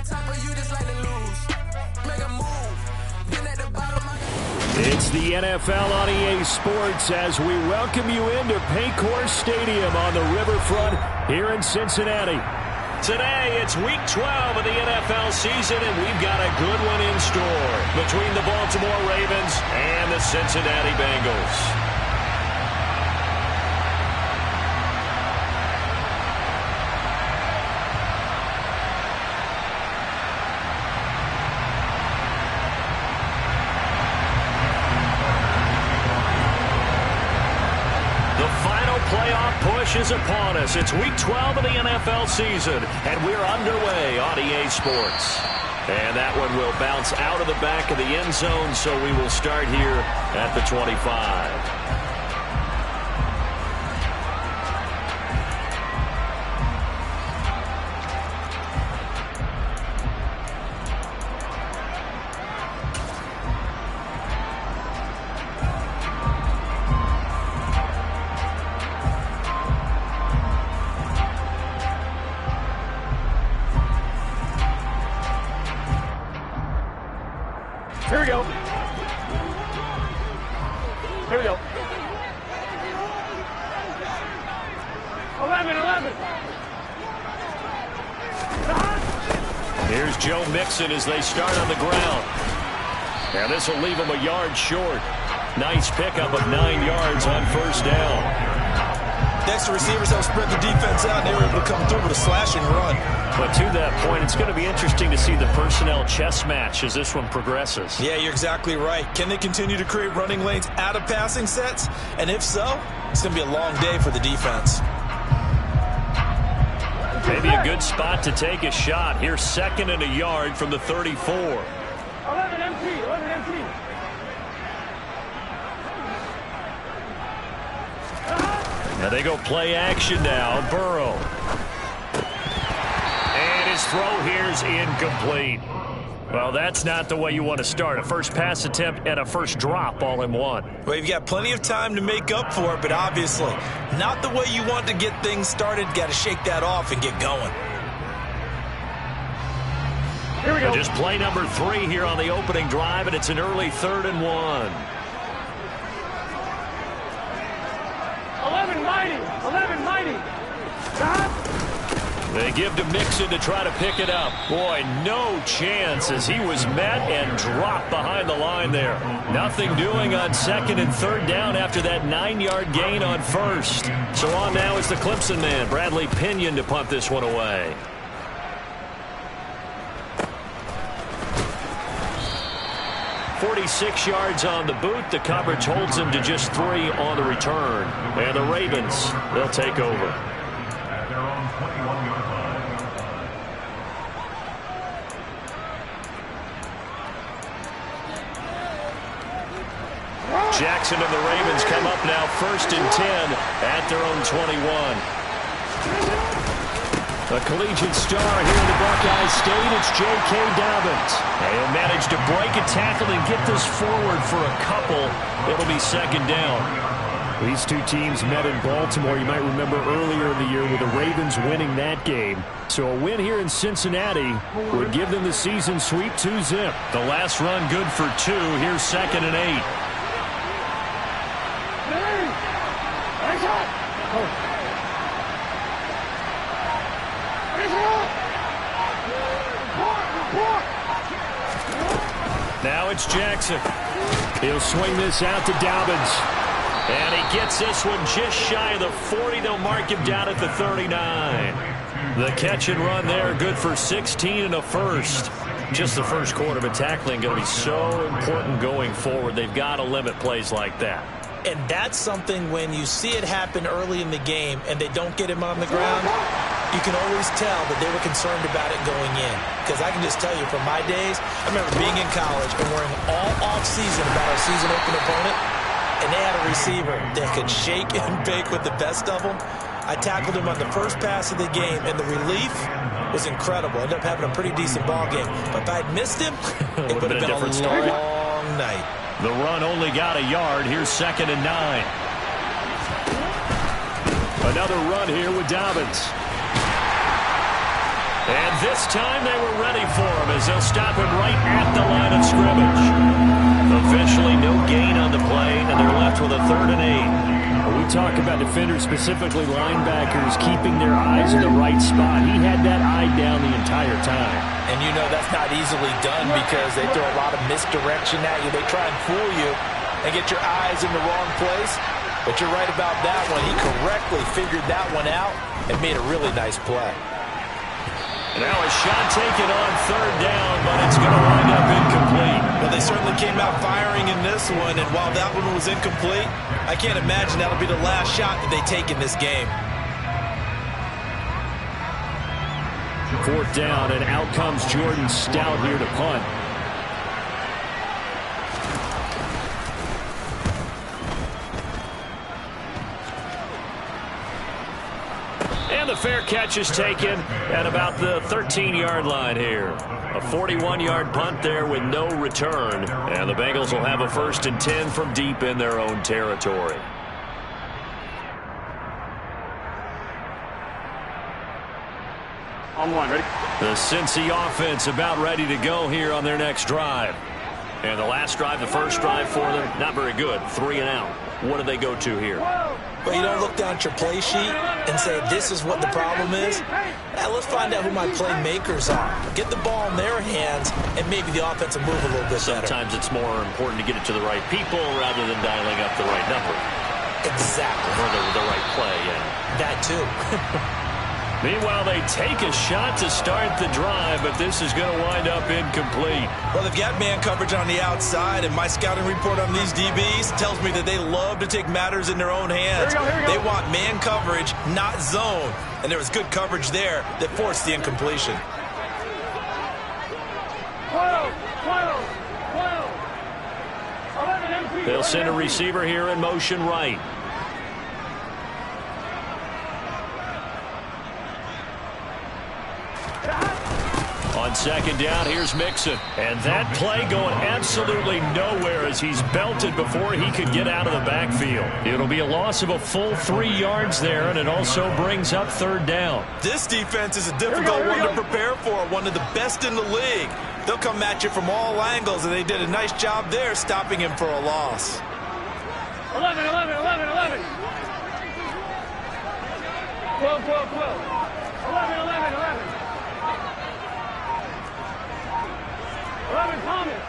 It's the NFL on EA Sports as we welcome you into Paycor Stadium on the riverfront here in Cincinnati. Today, it's Week 12 of the NFL season, and we've got a good one in store between the Baltimore Ravens and the Cincinnati Bengals. Is upon us. It's Week 12 of the NFL season, and we're underway on EA Sports. And that one will bounce out of the back of the end zone, so we will start here at the 25. Here we go. Here we go. 11. Here's Joe Mixon as they start on the ground. Now this will leave him a yard short. Nice pickup of 9 yards on first down. Next, the receivers help spread the defense out, and they were able to come through with a slashing run. But to that point, it's going to be interesting to see the personnel chess match as this one progresses. Yeah, you're exactly right. Can they continue to create running lanes out of passing sets? And if so, it's going to be a long day for the defense. Maybe a good spot to take a shot. Here's 2nd and a yard from the 34. 11 empty. Now they go play action now. Burrow. And his throw here's incomplete. Well, that's not the way you want to start. A first pass attempt and a first drop all in one. Well, you've got plenty of time to make up for it, but obviously not the way you want to get things started. Got to shake that off and get going. Here we go. Just play number 3 here on the opening drive, and it's an early 3rd and 1. 11 mighty. They give to Mixon to try to pick it up. Boy, no chance as he was met and dropped behind the line there. Nothing doing on 2nd and 3rd down after that 9-yard gain on first. So on now is the Clemson man, Bradley Pinion, to punt this one away. .46 yards on the boot. The coverage holds him to just 3 on the return. And the Ravens, they'll take over. At their own 21-yard line. Jackson and the Ravens come up now 1st and 10 at their own 21. A collegiate star here in the Buckeye State, it's J.K. Dobbins. He'll manage to break a tackle and get this forward for a couple. It'll be 2nd down. These two teams met in Baltimore, you might remember earlier in the year, with the Ravens winning that game. So a win here in Cincinnati would give them the season sweep 2-zip. The last run good for 2. Here's 2nd and 8. Now it's Jackson. He'll swing this out to Dobbins. And he gets this one just shy of the 40. They'll mark him down at the 39. The catch and run there, good for 16 and a first. Just the first quarter of tackling going to be so important going forward. They've got to limit plays like that. And that's something when you see it happen early in the game and they don't get him on the ground, you can always tell that they were concerned about it going in. Because I can just tell you from my days, I remember being in college and worrying all off-season about our season open opponent, and they had a receiver that could shake and bake with the best of them. I tackled him on the first pass of the game, and the relief was incredible. Ended up having a pretty decent ball game. But if I'd missed him, it would have been a long night. The run only got a yard. Here's 2nd and 9. Another run here with Dobbins. And this time they were ready for as they'll stop him right at the line of scrimmage. Officially no gain on the play, and they're left with a 3rd and 8. We talk about defenders, specifically linebackers, keeping their eyes in the right spot. He had that eye down the entire time. And you know that's not easily done because they throw a lot of misdirection at you. They try and fool you and get your eyes in the wrong place. But you're right about that one. He correctly figured that one out and made a really nice play. Now a shot taken on 3rd down, but it's going to wind up incomplete. Well, they certainly came out firing in this one, and while that one was incomplete, I can't imagine that'll be the last shot that they take in this game. 4th down, and out comes Jordan Stout here to punt. And the fair catch is taken at about the 13-yard line here. A 41-yard punt there with no return. And the Bengals will have a 1st and 10 from deep in their own territory. On one, ready? The Cincy offense about ready to go here on their next drive. And the last drive, the first drive for them, not very good. 3 and out. What do they go to here? Well, you don't look down at your play sheet and say, this is what the problem is. Now, let's find out who my playmakers are. Get the ball in their hands, and maybe the offense will move a little bit better. Sometimes it's more important to get it to the right people rather than dialing up the right number. Exactly. Or the right play, yeah. That, too. Meanwhile, they take a shot to start the drive, but this is going to wind up incomplete. Well, they've got man coverage on the outside, and my scouting report on these DBs tells me that they love to take matters in their own hands. Here we go. They want man coverage, not zone. And there was good coverage there that forced the incompletion. 12, 11 MP. They'll send a receiver here in motion right. On 2nd down, here's Mixon. And that play going absolutely nowhere as he's belted before he could get out of the backfield. It'll be a loss of a full 3 yards there, and it also brings up 3rd down. This defense is a difficult one to prepare for, one of the best in the league. They'll come at you from all angles, and they did a nice job there stopping him for a loss. 11. 12. 11. 11, Thomas.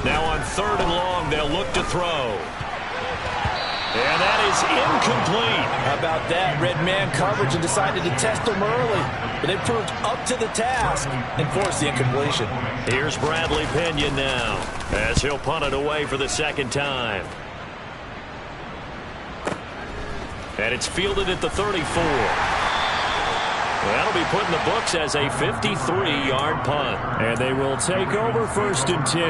Now on 3rd and long, they'll look to throw. And that is incomplete. How about that? Red man coverage and decided to test them early. But they proved up to the task and forced the incompletion. Here's Bradley Pinion now as he'll punt it away for the 2nd time. And it's fielded at the 34. That'll be put in the books as a 53-yard punt. And they will take over 1st and 10.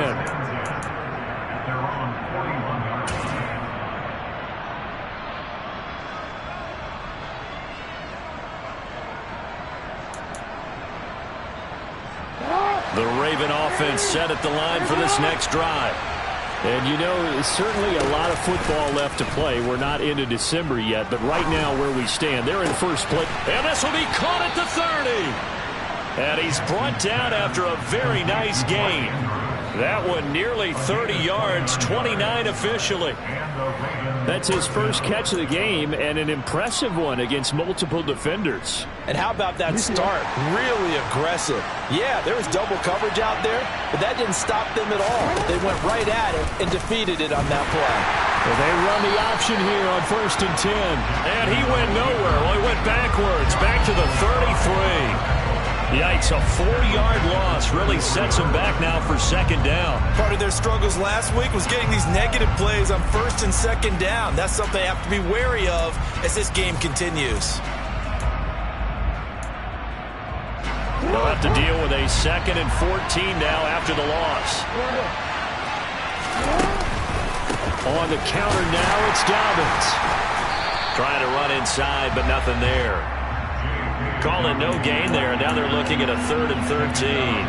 The Raven offense set at the line for this next drive. And you know, certainly a lot of football left to play. We're not into December yet, but right now where we stand, they're in first place. And this will be caught at the 30. And he's brought down after a very nice gain. That one nearly 30 yards, 29 officially. That's his first catch of the game and an impressive one against multiple defenders. And how about that start? Really aggressive. Yeah, there was double coverage out there, but that didn't stop them at all. They went right at it and defeated it on that play. Well, they run the option here on 1st and 10. And he went nowhere. Well, he went backwards, back to the 33. Yikes, a 4-yard loss really sets them back now for 2nd down. Part of their struggles last week was getting these negative plays on 1st and 2nd down. That's something they have to be wary of as this game continues. They'll have to deal with a 2nd and 14 now after the loss. On the counter now, it's Dobbins. Trying to run inside, but nothing there. Calling no gain there, and now they're looking at a 3rd and 13.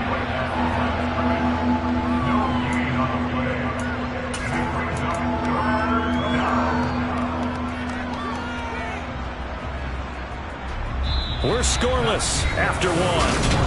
We're scoreless after 1.